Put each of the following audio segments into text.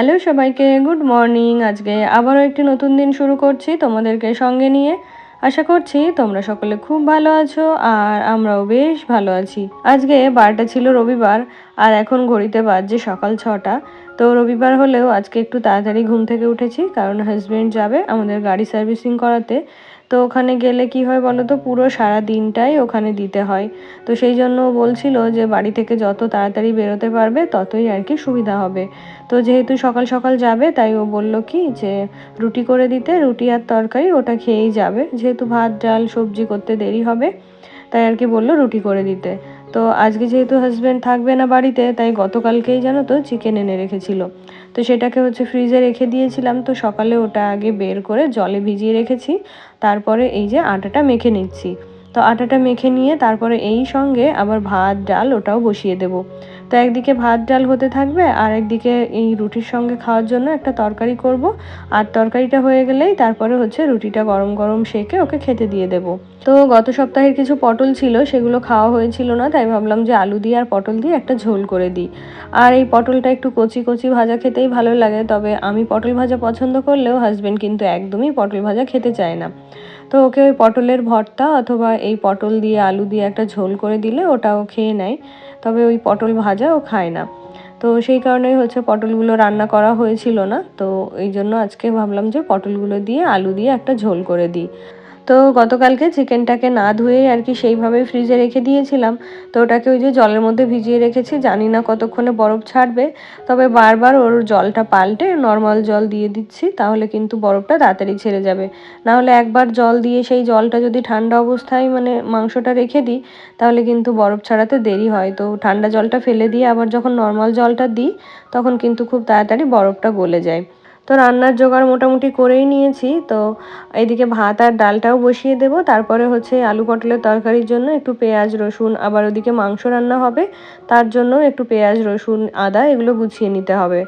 Hello সবাইকে, good morning. আজকে আবারও একটি নতুন দিন শুরু করছি তোমাদেরকে সঙ্গে নিয়ে। আশা করছি তোমরা সকলে খুব ভালো আছো আর আমরাও বেশ ভালো আছি। আজকে বারটা ছিল রবিবার আর এখন ঘড়িতে বাজছে সকাল 6টা। তো রবিবার হলেও আজকে একটু তাড়াতাড়ি ঘুম থেকে উঠেছি, কারণ হাজব্যান্ড যাবে আমাদের গাড়ি সার্ভিসিং করাতে। তো ওখানে গেলে কি হয় বলো তো, পুরো সারা দিনটাই ওখানে দিতে হয়। তো সেই জন্য বলছিল যে বাড়ি থেকে যত তাড়াতাড়ি বেরোতে পারবে ততই আর কি সুবিধা হবে। তো যেহেতু সকাল সকাল যাবে তাই ও বলল কি যে রুটি করে দিতে, রুটি আর তরকারি ওটা খেয়েই যাবে, যেহেতু ভাত ডাল সবজি করতে দেরি হবে তাই আর কি বললো রুটি করে দিতে। তো আজকে যেহেতু হাজব্যান্ড থাকবে না বাড়িতে, তাই গতকালকেই জানো তো চিকেন এনে রেখেছিল। তো সেটাকে ফ্রিজে রেখে দিয়েছিলাম। তো সকালে ওটা আগে বের করে জলে ভিজিয়ে রেখেছি, তারপরে এই যে আটাটা মেখে নিচ্ছি। তো আটাটা মেখে নিয়ে তারপরে এই সঙ্গে আবার ভাত ডাল ওটাও বসিয়ে দেবো। তো একদিকে ভাত ডাল হতে থাকবে আর একদিকে এই রুটির সঙ্গে খাওয়ার জন্য একটা তরকারি করব। আর তরকারিটা হয়ে গেলেই তারপরে রুটিটা গরম গরম সেঁকে ওকে খেতে দিয়ে দেব। তো গত সপ্তাহের কিছু পটল ছিল, সেগুলো খাওয়া হয়েছিল না, তাই ভাবলাম যে আলু দিয়ে আর পটল দিয়ে একটা ঝোল করে দিই। আর এই পটলটা একটু কচি কচি ভাজা খেতেই ভালো লাগে, তবে আমি পটল ভাজা পছন্দ করলেও হাজব্যান্ড কিন্তু একদমই পটল ভাজা খেতে চায় না। তো ওকে ওই পটলের ভর্তা অথবা এই পটল দিয়ে আলু দিয়ে একটা ঝোল করে দিলে ওটাও খেয়ে নেয়, তবে ওই পটল ভাজা ও খায় না। তো সেই কারণেই পটলগুলো রান্না করা হয়েছিল না, তো এই জন্য আজকে ভাবলাম যে পটলগুলো দিয়ে আলু দিয়ে একটা ঝোল করে দিই। তো গতকালকে চিকেনটাকে না ধুয়েই আর কি সেইভাবেই ফ্রিজে রেখে দিয়েছিলাম। তো ওটাকে ওই যে জলের মধ্যে ভিজিয়ে রেখেছি, জানি না কতক্ষণে বরফ ছাড়বে, তবে বারবার ওর জলটা পাল্টে নর্মাল জল দিয়ে দিচ্ছি, তাহলে কিন্তু বরফটা তাড়াতাড়ি ছেড়ে যাবে। নাহলে একবার জল দিয়ে সেই জলটা যদি ঠান্ডা অবস্থায় মাংসটা রেখে দিই, তাহলে কিন্তু বরফ ছাড়াতে দেরি হয়। তো ঠান্ডা জলটা ফেলে দিয়ে আবার যখন নর্মাল জলটা দিই, তখন কিন্তু খুব তাড়াতাড়ি বরফটা গলে যায়। তো রান্নার জোগাড় মোটামুটি করেই নিয়েছি। তো এদিকে ভাত আর ডালটাও বসিয়ে দেব, তারপরে আলু পটলের তরকারির জন্য একটু পেঁয়াজ রসুন, আবার ওদিকে মাংস রান্না হবে, তার জন্য একটু পেঁয়াজ রসুন আদা এগুলো গুছিয়ে নিতে হবে।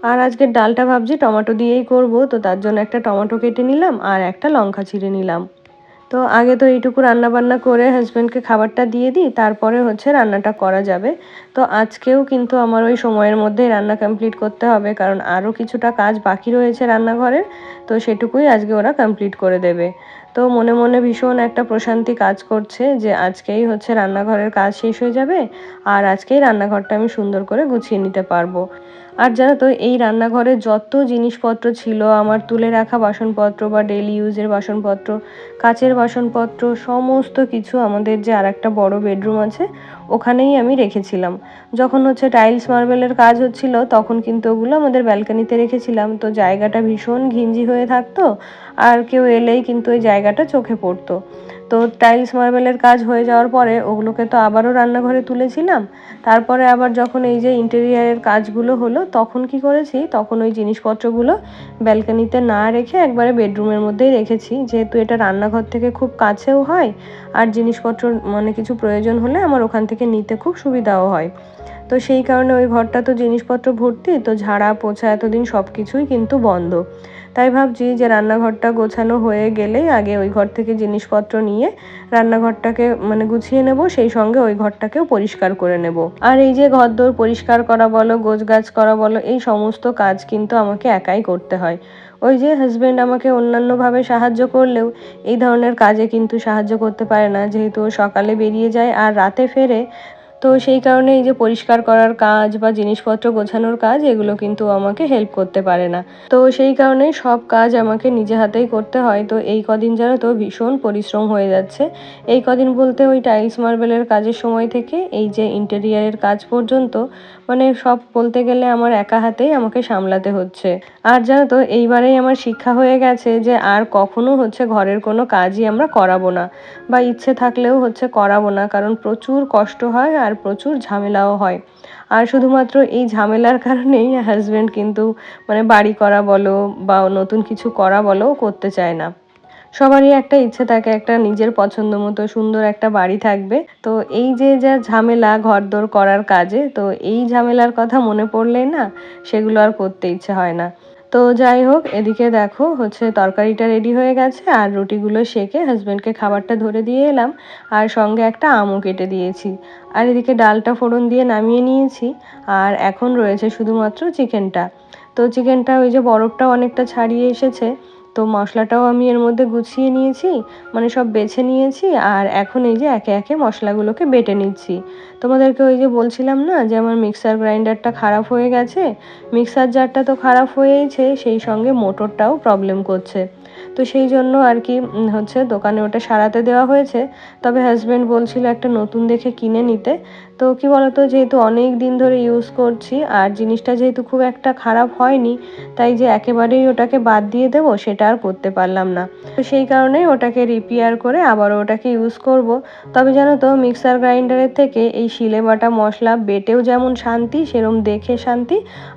আর আজকের ডালটা ভাবছি টমেটো দিয়েই করব, তো তার জন্য একটা টমেটো কেটে নিলাম আর একটা লঙ্কা চিড়ে নিলাম। তো আগে তো এইটুকু রান্নাবান্না করে হাজব্যান্ডকে খাবারটা দিয়ে দিই, তারপরে রান্নাটা করা যাবে। তো আজকেও কিন্তু আমার ওই সময়ের মধ্যেই রান্না কমপ্লিট করতে হবে, কারণ আরও কিছুটা কাজ বাকি রয়েছে রান্নাঘরের। তো সেটুকুই আজকে ওরা কমপ্লিট করে দেবে। তো মনে মনে ভীষণ একটা প্রশান্তি কাজ করছে যে আজকেই রান্নাঘরের কাজ শেষ হয়ে যাবে আর আজকেই রান্নাঘরটা আমি সুন্দর করে গুছিয়ে নিতে পারবো। আর জানো তো, এই রান্নাঘরে যত জিনিসপত্র ছিল আমার, তুলে রাখা বাসনপত্র বা ডেইলি ইউজের বাসনপত্র, কাচের বাসনপত্র, সমস্ত কিছু আমাদের যে আর একটা বড় বেডরুম আছে ওখানেই আমি রেখেছিলাম। যখন টাইলস মার্বেলের কাজ হচ্ছিল তখন কিন্তু ওগুলো আমাদের ব্যালকনিতে রেখেছিলাম। তো জায়গাটা ভীষণ ঘিঞ্জি হয়ে থাকতো আর কেউ এলেই কিন্তু ওই জায়গাটা চোখে পড়তো। তো টাইলস মার্বেলের কাজ হয়ে যাওয়ার পরে ওগুলোকে তো আবারও রান্নাঘরে তুলেছিলাম। তারপরে আবার যখন এই যে ইন্টেরিয়ারের কাজগুলো হলো তখন কি করেছি, তখন ওই জিনিসপত্রগুলো ব্যালকনিতে না রেখে একবারে বেডরুমের মধ্যেই রেখেছি, যেহেতু এটা রান্নাঘর থেকে খুব কাছেও হয় আর জিনিসপত্র কিছু প্রয়োজন হলে আমার ওখান থেকে নিতে খুব সুবিধাও হয়। তো সেই কারণে ওই ঘরটা তো জিনিসপত্র ভর্তি, তো ঝাড়া পোছা এতদিন সব কিছুই কিন্তু বন্ধ। তাই ভাবছি যে রান্নাঘরটা গোছানো হয়ে গেলেই আগে ওই ঘর থেকে জিনিসপত্র নিয়ে রান্নাঘরটাকে গুছিয়ে নেব, সেই সঙ্গে ওই ঘরটাকেও পরিষ্কার করে নেব। আর এই যে ঘরদোর পরিষ্কার করা বলো, গোছগাছ করা বলো, এই সমস্ত কাজ কিন্তু আমাকে একাই করতে হয়। ওই যে হাজব্যান্ড আমাকে অন্যান্যভাবে সাহায্য করলেও এই ধরনের কাজে কিন্তু সাহায্য করতে পারে না, যেহেতু সকালে বেরিয়ে যায় আর রাতে ফেরে। তো সেই কারণে এই যে পরিষ্কার করার কাজ বা জিনিসপত্র গোছানোর কাজ, এগুলো কিন্তু আমাকে হেল্প করতে পারে না। তো সেই কারণেই সব কাজ আমাকে নিজে হাতেই করতে হয়। তো এই কদিন জানো তো ভীষণ পরিশ্রম হয়ে যাচ্ছে। এই কদিন বলতে ওই টাইলস মার্বেলের কাজের সময় থেকে এই যে ইন্টেরিয়ারের কাজ পর্যন্ত সব বলতে গেলে আমার একা হাতেই আমাকে সামলাতে হচ্ছে। আর জানো তো, এইবারেই আমার শিক্ষা হয়ে গেছে যে আর কখনো ঘরের কোনো কাজই আমরা করাবো না, বা ইচ্ছে থাকলেও করাবো না, কারণ প্রচুর কষ্ট হয় আর প্রচুর ঝামেলাও হয়। আর শুধুমাত্র এই ঝামেলার কারণেই হাজব্যান্ড কিন্তু বাড়ি করা বলো বা নতুন কিছু করা বলো করতে চায় না। সবারই একটা ইচ্ছে থাকে একটা নিজের পছন্দ মতো সুন্দর একটা বাড়ি থাকবে। তো এই যে যা ঝামেলা ঘরদোর করার কাজে, তো এই ঝামেলার কথা মনে পড়লেই না সেগুলো আর করতে ইচ্ছে হয় না। তো যাই হোক, এদিকে দেখো তরকারিটা রেডি হয়ে গেছে আর রুটিগুলো সেকে হাজব্যান্ডকে খাবারটা ধরে দিয়ে এলাম, আর সঙ্গে একটা আমও কেটে দিয়েছি। আর এদিকে ডালটা ফোড়ন দিয়ে নামিয়ে নিয়েছি, আর এখন রয়েছে শুধুমাত্র চিকেনটা। তো চিকেনটা ওই যে বরফটাও অনেকটা ছাড়িয়ে এসেছে। তো মশলাটাও আমি এর মধ্যে গুছিয়ে নিয়েছি, মানে সব বেছে নিয়েছি। আর এখন এই যে একে একে মশলাগুলোকে বেটে নিচ্ছি। তোমাদেরকে ওই যে বলছিলাম না যে আমার মিক্সার গ্রাইন্ডারটা খারাপ হয়ে গেছে। মিক্সার জারটা তো খারাপ হয়েইছে, সেই সঙ্গে মোটরটাও প্রবলেম করছে। তো সেই জন্য আর কি হচ্ছে দোকানে ওটা সারাতে দেওয়া হয়েছে। তবে হাজব্যান্ড বলছিল একটা নতুন দেখে কিনে নিতে। তো কি বলতো, যেহেতু অনেক দিন ধরে ইউজ করছি আর জিনিসটা যেহেতু খুব একটা খারাপ হয়নি, তাই যে একেবারেই ওটাকে বাদ দিয়ে দেবো সেটা আর করতে পারলাম না। তো সেই কারণেই ওটাকে রিপেয়ার করে আবারও ওটাকে ইউজ করব। তবে জানো তো, মিক্সার গ্রাইন্ডারের থেকে এই শিলে বাটা মশলা বেটেও যেমন শান্তি, সেরম দেখে শান্তি,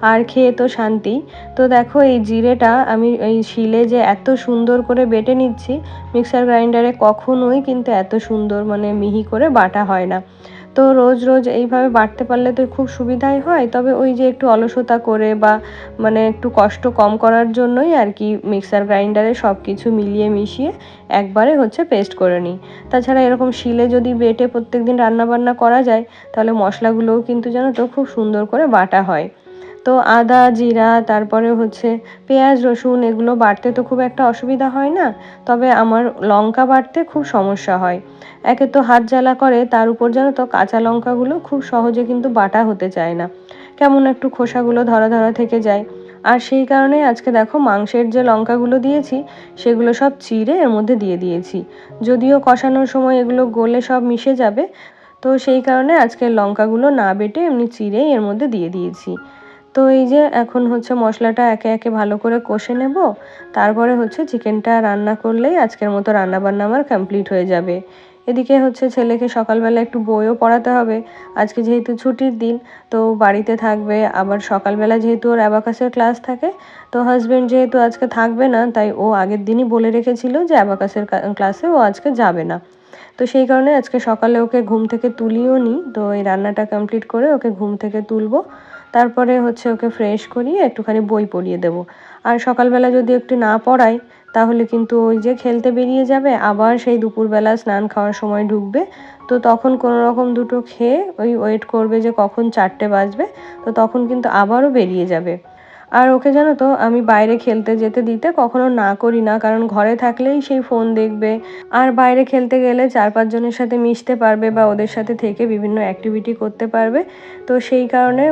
আর খেয়ে তো শান্তি। তো দেখো এই জিরেটা আমি এই শিলে যে এত সুন্দর করে বেটে নিচ্ছি, মিক্সার গ্রাইন্ডারে কখনোই কিন্তু এত সুন্দর মানে মিহি করে বাটা হয় না। তো রোজ রোজ এইভাবে বাটতে পারলে তো খুব সুবিধাই হয়। তবে ওই যে একটু অলসতা করে বা মানে একটু কষ্ট কম করার জন্যই আর কি মিক্সার গ্রাইন্ডারে সব কিছু মিলিয়ে মিশিয়ে একবারে হচ্ছে পেস্ট করে নিই। তাছাড়া এরকম শিলে যদি বেটে প্রত্যেকদিন রান্নাবান্না করা যায়, তাহলে মশলাগুলোও কিন্তু জানো তো খুব সুন্দর করে বাটা হয়। তো আদা, জিরা, তারপরে হচ্ছে পেঁয়াজ, রসুন এগুলো বাটতে তো খুব একটা অসুবিধা হয় না। তবে আমার লঙ্কা বাটতে খুব সমস্যা হয়। একে তো হাত জ্বালা করে, তার উপর জানো তো কাঁচা লঙ্কাগুলো খুব সহজে কিন্তু বাটা হতে চায় না। কেমন একটু খোসাগুলো ধরা ধরা থেকে যায়। আর সেই কারণেই আজকে দেখো মাংসের যে লঙ্কাগুলো দিয়েছি, সেগুলো সব চিড়ে এর মধ্যে দিয়ে দিয়েছি। যদিও কষানোর সময় এগুলো গলে সব মিশে যাবে, তো সেই কারণে আজকে লঙ্কাগুলো না বেটে এমনি চিড়েই এর মধ্যে দিয়ে দিয়েছি। তো এই যে এখন হচ্ছে মশলাটা একে একে ভালো করে কষে নেব। তারপরে হচ্ছে চিকেনটা রান্না করলেই আজকের মতো রান্নাবান্না আমার কমপ্লিট হয়ে যাবে। এদিকে হচ্ছে ছেলেকে সকালবেলা একটু বইও পড়াতে হবে। আজকে যেহেতু ছুটির দিন, তো বাড়িতে থাকবে। আবার সকালবেলা যেহেতু ওর অ্যাবাকাসের ক্লাস থাকে, তো হাজব্যান্ড যেহেতু আজকে থাকবে না, তাই ও আগের দিনই বলে রেখেছিল যে অ্যাবাকাসের ক্লাসে ও আজকে যাবে না। তো সেই কারণে আজকে সকালে ওকে ঘুম থেকে তুলিও নি। তো এই রান্নাটা কমপ্লিট করে ওকে ঘুম থেকে তুলবো। তারপরে হচ্ছে ওকে ফ্রেশ করিয়ে একটুখানি বই পড়িয়ে দেবো। আর সকালবেলা যদি একটু না পড়াই, তাহলে কিন্তু ওই যে খেলতে বেরিয়ে যাবে, আবার সেই দুপুরবেলা স্নান খাওয়ার সময় ঢুকবে। তো তখন কোনো রকম দুটো খেয়ে ওই ওয়েট করবে যে কখন 4টে বাজবে, তো তখন কিন্তু আবারও বেরিয়ে যাবে। আর ওকে জানো তো, আমি বাইরে খেলতে যেতে দিতে কখনো না করি না, কারণ ঘরে থাকলেই সেই ফোন দেখবে। আর বাইরে খেলতে গেলে 4-5 জনের সাথে মিশতে পারবে বা ওদের সাথে থেকে বিভিন্ন অ্যাক্টিভিটি করতে পারবে। তো সেই কারণে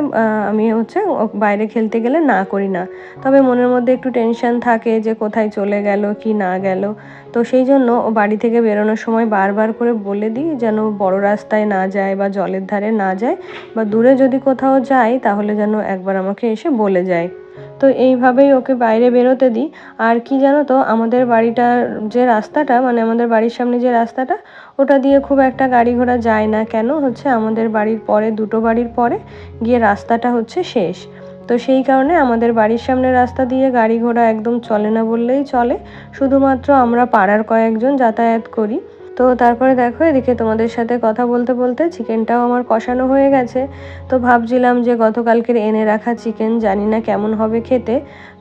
আমি হচ্ছে বাইরে খেলতে গেলে না করি না। তবে মনের মধ্যে একটু টেনশন থাকে যে কোথায় চলে গেল কি না গেল। তো সেই জন্য ও বাড়ি থেকে বেরোনোর সময় বারবার করে বলে দিই যেন বড় রাস্তায় না যায় বা জলের ধারে না যায়, বা দূরে যদি কোথাও যায় তাহলে যেন একবার আমাকে এসে বলে যায়। তো এইভাবেই ওকে বাইরে বেরোতে দিই। আর কি জানো তো, আমাদের বাড়িটার যে রাস্তাটা, মানে আমাদের বাড়ির সামনে যে রাস্তাটা, ওটা দিয়ে খুব একটা গাড়ি ঘোড়া যায় না। কেন হচ্ছে আমাদের বাড়ির পরে, দুটো বাড়ির পরে গিয়ে রাস্তাটা হচ্ছে শেষ। তো সেই কারণে আমাদের বাড়ির সামনের রাস্তা দিয়ে গাড়ি ঘোড়া একদম চলে না বললেই চলে। শুধুমাত্র আমরা পাড়ার কয়েকজন যাতায়াত করি। তো তারপরে দেখো এদিকে তোমাদের সাথে কথা বলতে বলতে চিকেনটাও আমার কষানো হয়ে গেছে। তো ভাবছিলাম যে গতকালকের এনে রাখা চিকেন জানি না কেমন হবে খেতে।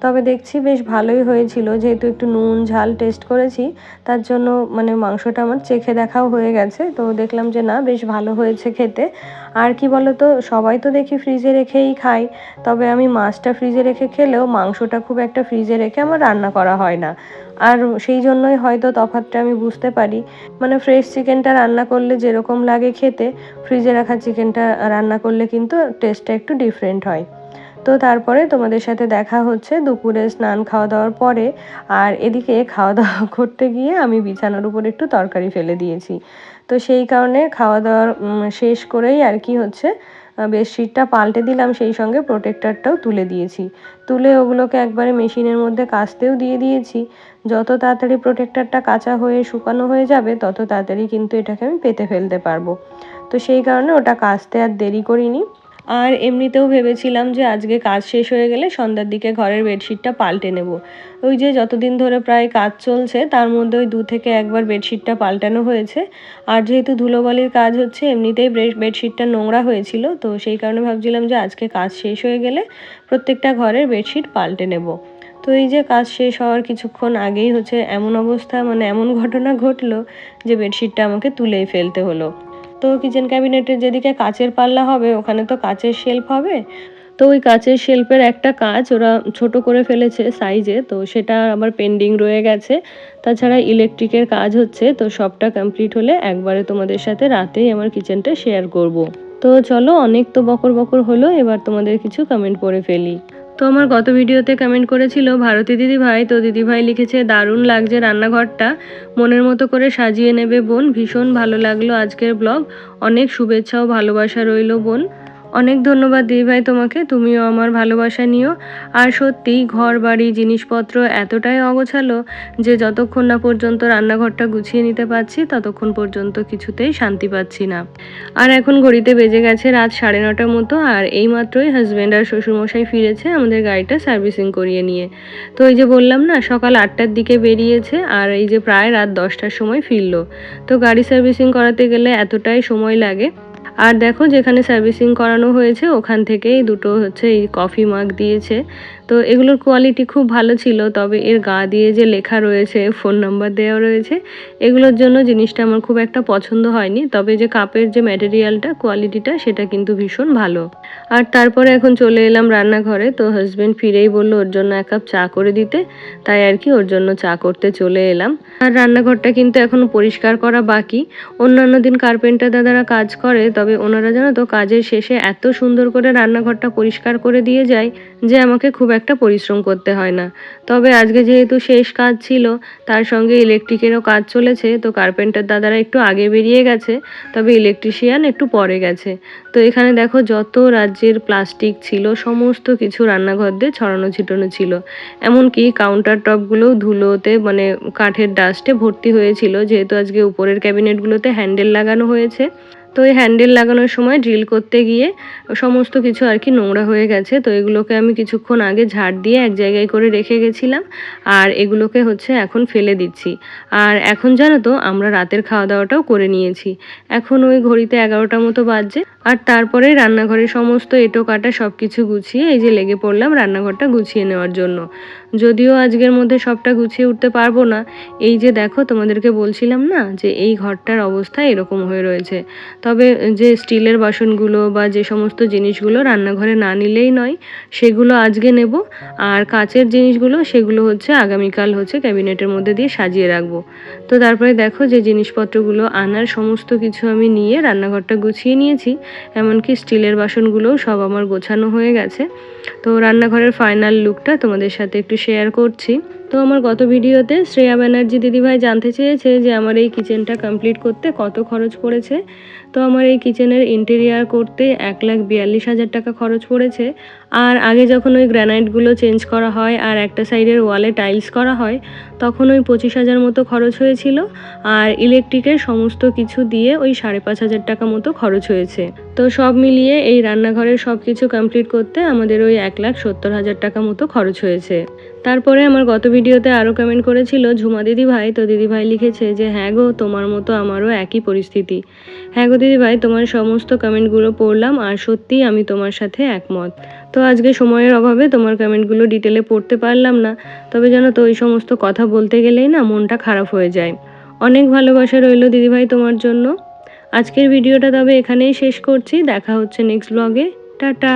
তবে দেখছি বেশ ভালোই হয়েছিল, যেহেতু একটু নুন ঝাল টেস্ট করেছি, তার জন্য মানে মাংসটা আমার চেখে দেখাও হয়ে গেছে। তো দেখলাম যে না, বেশ ভালো হয়েছে খেতে। আর কি বলো তো, সবাই তো দেখি ফ্রিজে রেখেই খায়। তবে আমি মাছটা ফ্রিজে রেখে খেলেও মাংসটা খুব একটা ফ্রিজে রেখে আমার রান্না করা হয় না। আর সেই জন্যই হয়তো তফাৎটা আমি বুঝতে পারি। মানে ফ্রেশ চিকেনটা রান্না করলে যেরকম লাগে খেতে, ফ্রিজে রাখা চিকেনটা রান্না করলে কিন্তু টেস্টটা একটু ডিফারেন্ট হয়। তো তারপরে তোমাদের সাথে দেখা হচ্ছে দুপুরে স্নান খাওয়া দাওয়ার পরে। আর এদিকে খাওয়া দাওয়া করতে গিয়ে আমি বিছানার উপর একটু তরকারি ফেলে দিয়েছি। তো সেই কারণে খাওয়া দাওয়ার শেষ করেই আর কি হচ্ছে বেডশিটটা পাল্টে দিলাম, সেই সঙ্গে প্রোটেক্টরটাও তুলে দিয়েছি। তুলে ওগুলোকে একবারে মেশিনের মধ্যে কাচতেও দিয়ে দিয়েছি। যত তাড়াতাড়ি প্রোটেক্টরটা কাচা হয়ে শুকানো হয়ে যাবে, তত তাড়াতাড়ি কিন্তু এটাকে আমি পেতে ফেলতে পারবো। তো সেই কারণে ওটা কাচতে আর দেরি করিনি। আর এমনিতেও ভেবেছিলাম যে আজকে কাজ শেষ হয়ে গেলে সন্ধ্যার দিকে ঘরের বেডশিটটা পাল্টে নেব। ওই যে যতদিন ধরে প্রায় কাজ চলছে, তার মধ্যে ওই 2 থেকে একবার বেডশিটটা পাল্টানো হয়েছে। আর যেহেতু ধুলোবালির কাজ হচ্ছে, এমনিতেই বেডশিটটা নোংরা হয়েছিল, তো সেই কারণে ভাবছিলাম যে আজকে কাজ শেষ হয়ে গেলে প্রত্যেকটা ঘরের বেডশিট পাল্টে নেব। তো এই যে কাজ শেষ হওয়ার কিছুক্ষণ আগেই হচ্ছে এমন অবস্থা, মানে এমন ঘটনা ঘটলো যে বেডশিটটা আমাকে তুলেই ফেলতে হলো। তো কিচেন ক্যাবিনেটের যেদিকে কাচের পাল্লা হবে, ওখানে তো কাচের শেলফ হবে। তো ওই কাচের শেল্ফের একটা কাজ ওরা ছোট করে ফেলেছে সাইজে, তো সেটা আবার পেন্ডিং রয়ে গেছে। তাছাড়া ইলেকট্রিকের কাজ হচ্ছে, তো সবটা কমপ্লিট হলে একবারে তোমাদের সাথে রাতেই আমার কিচেনটা শেয়ার করব। তো চলো, অনেক তো বকর বকর হলো, এবার তোমাদের কিছু কমেন্ট পড়ে ফেলি। তো আমার গত ভিডিওতে কমেন্ট করেছিল ভারতী দিদিভাই, তো দিদিভাই লিখেছে দারুণ লাগছে রান্নাঘরটা, মনের মতো করে সাজিয়ে নেবে বোন, ভীষণ ভালো লাগলো আজকের ব্লগ, অনেক শুভেচ্ছা ও ভালোবাসা রইল বোন। অনেক ধন্যবাদ দিদিভাই তোমাকে, তুমিও আমার ভালোবাসা নিও। আর সত্যি ঘর বাড়ি জিনিসপত্র এতটাই অগোছালো যে যতক্ষণ না পর্যন্ত রান্নাঘরটা গুছিয়ে নিতে পারছি ততক্ষণ পর্যন্ত কিছুতেই শান্তি পাচ্ছি না। আর এখন ঘড়িতে বেজে গেছে রাত 9:30 মতো, আর এইমাত্রই হাজব্যান্ড আর শ্বশুরমশাই ফিরেছে আমাদের গাড়িটা সার্ভিসিং করিয়ে নিয়ে। তো এই যে বললাম না, সকাল 8টার দিকে বেরিয়েছে আর এই যে প্রায় রাত 10টার সময় ফিরলো। তো গাড়ি সার্ভিসিং করাতে গেলে এতটাই সময় লাগে। আর দেখো, যেখানে সার্ভিসিং করানো হয়েছে ওখান থেকেই দুটো হচ্ছে এই কফি মাগ দিয়েছে। তো এগুলোর কোয়ালিটি খুব ভালো ছিল, তবে এর গা দিয়ে যে লেখা রয়েছে, ফোন নাম্বার দেওয়া রয়েছে, এগুলোর জন্য জিনিসটা আমার খুব একটা পছন্দ হয়নি। তবে যে কাপের যে ম্যাটেরিয়ালটা, কোয়ালিটিটা, সেটা কিন্তু ভীষণ ভালো। আর তারপরে এখন চলে এলাম রান্নাঘরে। তো হাজব্যান্ড ফিরেই বললো ওর জন্য 1 কাপ চা করে দিতে, তাই আর কি ওর জন্য চা করতে চলে এলাম। আর রান্নাঘরটা কিন্তু এখনো পরিষ্কার করা বাকি। অন্যান্য দিন কার্পেন্টার দাদারা কাজ করে, তবে ওনারা জানো তো কাজের শেষে এত সুন্দর করে রান্নাঘরটা পরিষ্কার করে দিয়ে যায় যে আমাকে খুব একটা পরিশ্রম করতে হয় না। তবে আজকে যেহেতু শেষ কাজ ছিল, তার সঙ্গে ইলেকট্রিকেরও কাজ চলেছে, তো কার্পেন্টার দাদারা একটু আগে বেরিয়ে গেছে, তবে ইলেকট্রিশিয়ান একটু পরে গেছে। তো এখানে দেখো যত রাজ্যের প্লাস্টিক ছিল সমস্ত কিছু রান্নাঘর দিয়ে ছড়ানো ছিটানো ছিল। এমনকি কাউন্টার টপগুলোও ধুলোতে মানে কাঠের ডাস্টে ভর্তি হয়েছিল, যেহেতু আজকে উপরের ক্যাবিনেটগুলোতে হ্যান্ডেল লাগানো হয়েছে। তো এই হ্যান্ডেল লাগানোর সময় ড্রিল করতে গিয়ে সমস্ত কিছু আর কি নোংরা হয়ে গেছে। তো এগুলোকে আমি কিছুক্ষণ আগে ঝাড় দিয়ে এক জায়গায় করে রেখে গেছিলাম, আর এগুলোকে হচ্ছে এখন ফেলে দিচ্ছি। আর এখন জানো তো আমরা রাতের খাওয়া দাওয়াটাও করে নিয়েছি। এখন ওই ঘড়িতে 11টা মতো বাজছে, আর তারপরে রান্নাঘরের সমস্ত এঁটো কাটা সব কিছু গুছিয়ে এই যে লেগে পড়লাম রান্নাঘরটা গুছিয়ে নেওয়ার জন্য। যদিও আজকের মধ্যে সবটা গুছিয়ে উঠতে পারবো না। এই যে দেখো, তোমাদেরকে বলছিলাম না যে এই ঘরটার অবস্থা এরকম হয়ে রয়েছে। তবে যে স্টিলের বাসনগুলো বা যে সমস্ত জিনিসগুলো রান্নাঘরে না নিলেই নয়, সেগুলো আজকে নেব। আর কাচের জিনিসগুলো সেগুলো হচ্ছে আগামীকাল হচ্ছে ক্যাবিনেটের মধ্যে দিয়ে সাজিয়ে রাখবো। তো তারপরে দেখো যে জিনিসপত্রগুলো আনার সমস্ত কিছু আমি নিয়ে রান্নাঘরটা গুছিয়ে নিয়েছি। এমনকি স্টিলের বাসনগুলোও সব আমার গোছানো হয়ে গেছে। তো রান্নাঘরের ফাইনাল লুকটা তোমাদের সাথে একটু শেয়ার করছি। তো আমার গত ভিডিওতে শ্রেয়া ব্যানার্জি দিদিভাই জানতে চেয়েছে যে আমার এই কিচেনটা কমপ্লিট করতে কত খরচ পড়েছে। তো আমার এই কিচেনের ইন্টেরিয়ার করতে 1,42,000 টাকা খরচ পড়েছে। আর আগে যখন ওই গ্রানাইটগুলো চেঞ্জ করা হয় আর একটা সাইডের ওয়ালে টাইলস করা হয়, তখন ওই 25,000 মতো খরচ হয়েছিল। আর ইলেকট্রিকের সমস্ত কিছু দিয়ে ওই 5,500 টাকা মতো খরচ হয়েছে। তো সব মিলিয়ে এই রান্নাঘরের সব কিছু কমপ্লিট করতে আমাদের ওই 1,70,000 টাকা মতো খরচ হয়েছে। তারপরে আমার গত ভিডিওতে আরও কমেন্ট করেছিল ঝুমা দিদিভাই। তো দিদিভাই লিখেছে যে হ্যাঁ গো, তোমার মতো আমারও একই পরিস্থিতি। হ্যাঁ গো দিদিভাই, তোমার সমস্ত কমেন্টগুলো পড়লাম আর সত্যিই আমি তোমার সাথে একমত। তো আজকে সময়ের অভাবে তোমার কমেন্টগুলো ডিটেলে পড়তে পারলাম না। তবে জানো তো, ওই সমস্ত কথা বলতে গেলেই না মনটা খারাপ হয়ে যায়। অনেক ভালোবাসা রইল দিদিভাই তোমার জন্য। আজকের ভিডিওটা তবে এখানেই শেষ করছি। দেখা হচ্ছে নেক্সট ব্লগে। টাটা।